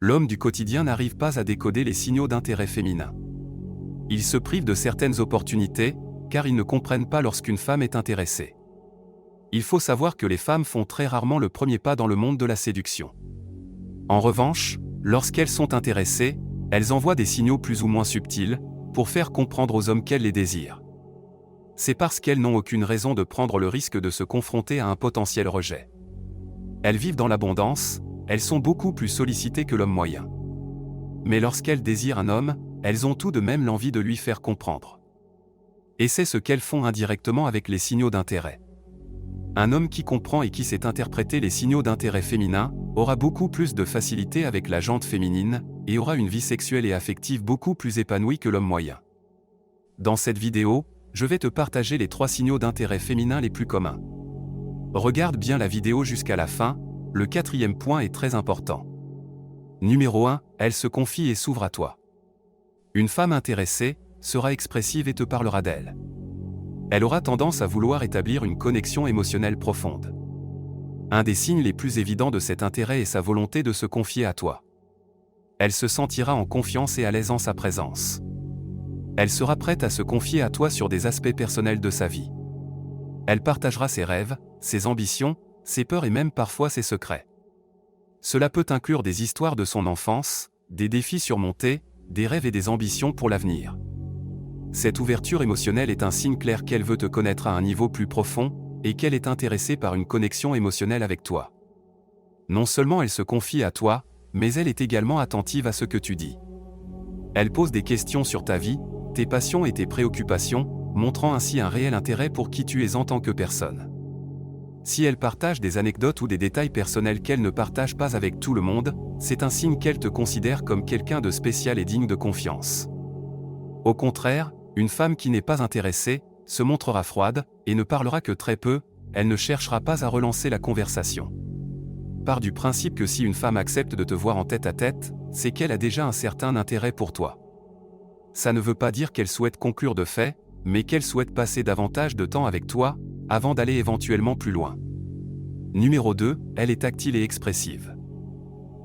l'homme du quotidien n'arrive pas à décoder les signaux d'intérêt féminin. Ils se privent de certaines opportunités, car ils ne comprennent pas lorsqu'une femme est intéressée. Il faut savoir que les femmes font très rarement le premier pas dans le monde de la séduction. En revanche, lorsqu'elles sont intéressées, elles envoient des signaux plus ou moins subtils, pour faire comprendre aux hommes qu'elles les désirent. C'est parce qu'elles n'ont aucune raison de prendre le risque de se confronter à un potentiel rejet. Elles vivent dans l'abondance, elles sont beaucoup plus sollicitées que l'homme moyen. Mais lorsqu'elles désirent un homme, elles ont tout de même l'envie de lui faire comprendre. Et c'est ce qu'elles font indirectement avec les signaux d'intérêt. Un homme qui comprend et qui sait interpréter les signaux d'intérêt féminin aura beaucoup plus de facilité avec la jante féminine et aura une vie sexuelle et affective beaucoup plus épanouie que l'homme moyen. Dans cette vidéo, je vais te partager les 3 signaux d'intérêt féminin les plus communs. Regarde bien la vidéo jusqu'à la fin, le 4e point est très important. Numéro 1, elle se confie et s'ouvre à toi. Une femme intéressée sera expressive et te parlera d'elle. Elle aura tendance à vouloir établir une connexion émotionnelle profonde. Un des signes les plus évidents de cet intérêt est sa volonté de se confier à toi. Elle se sentira en confiance et à l'aise en sa présence. Elle sera prête à se confier à toi sur des aspects personnels de sa vie. Elle partagera ses rêves, ses ambitions, ses peurs et même parfois ses secrets. Cela peut inclure des histoires de son enfance, des défis surmontés, des rêves et des ambitions pour l'avenir. Cette ouverture émotionnelle est un signe clair qu'elle veut te connaître à un niveau plus profond, et qu'elle est intéressée par une connexion émotionnelle avec toi. Non seulement elle se confie à toi, mais elle est également attentive à ce que tu dis. Elle pose des questions sur ta vie, tes passions et tes préoccupations, montrant ainsi un réel intérêt pour qui tu es en tant que personne. Si elle partage des anecdotes ou des détails personnels qu'elle ne partage pas avec tout le monde, c'est un signe qu'elle te considère comme quelqu'un de spécial et digne de confiance. Au contraire, une femme qui n'est pas intéressée se montrera froide et ne parlera que très peu, elle ne cherchera pas à relancer la conversation. Pars du principe que si une femme accepte de te voir en tête-à-tête, c'est qu'elle a déjà un certain intérêt pour toi. Ça ne veut pas dire qu'elle souhaite conclure de fait, mais qu'elle souhaite passer davantage de temps avec toi, avant d'aller éventuellement plus loin. Numéro 2, elle est tactile et expressive.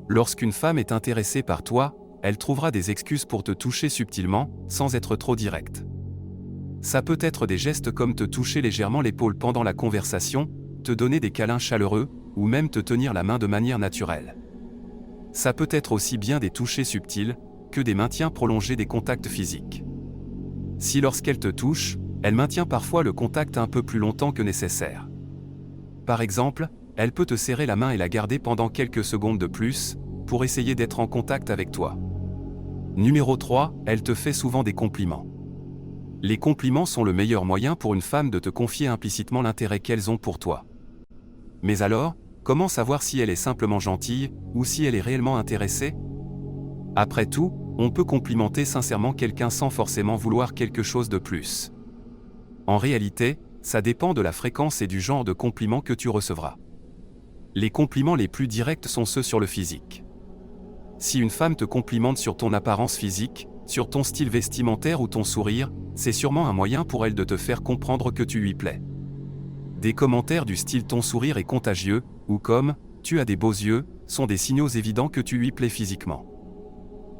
Lorsqu'une femme est intéressée par toi, elle trouvera des excuses pour te toucher subtilement, sans être trop directe. Ça peut être des gestes comme te toucher légèrement l'épaule pendant la conversation, te donner des câlins chaleureux, ou même te tenir la main de manière naturelle. Ça peut être aussi bien des touchés subtils, que des maintiens prolongés des contacts physiques. Si lorsqu'elle te touche, elle maintient parfois le contact un peu plus longtemps que nécessaire. Par exemple, elle peut te serrer la main et la garder pendant quelques secondes de plus, pour essayer d'être en contact avec toi. Numéro 3, elle te fait souvent des compliments. Les compliments sont le meilleur moyen pour une femme de te confier implicitement l'intérêt qu'elles ont pour toi. Mais alors, comment savoir si elle est simplement gentille, ou si elle est réellement intéressée ? Après tout, on peut complimenter sincèrement quelqu'un sans forcément vouloir quelque chose de plus. En réalité, ça dépend de la fréquence et du genre de compliments que tu recevras. Les compliments les plus directs sont ceux sur le physique. Si une femme te complimente sur ton apparence physique, sur ton style vestimentaire ou ton sourire, c'est sûrement un moyen pour elle de te faire comprendre que tu lui plais. Des commentaires du style « ton sourire est contagieux » ou comme « tu as des beaux yeux » sont des signaux évidents que tu lui plais physiquement.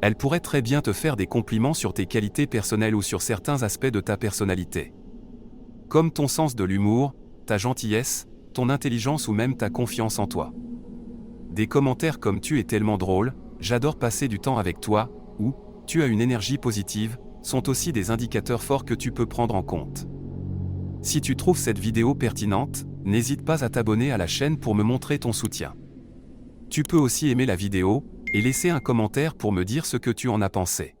Elle pourrait très bien te faire des compliments sur tes qualités personnelles ou sur certains aspects de ta personnalité. Comme ton sens de l'humour, ta gentillesse, ton intelligence ou même ta confiance en toi. Des commentaires comme « tu es tellement drôle », « j'adore passer du temps avec toi » ou « tu as une énergie positive » sont aussi des indicateurs forts que tu peux prendre en compte. Si tu trouves cette vidéo pertinente, n'hésite pas à t'abonner à la chaîne pour me montrer ton soutien. Tu peux aussi aimer la vidéo et laisser un commentaire pour me dire ce que tu en as pensé.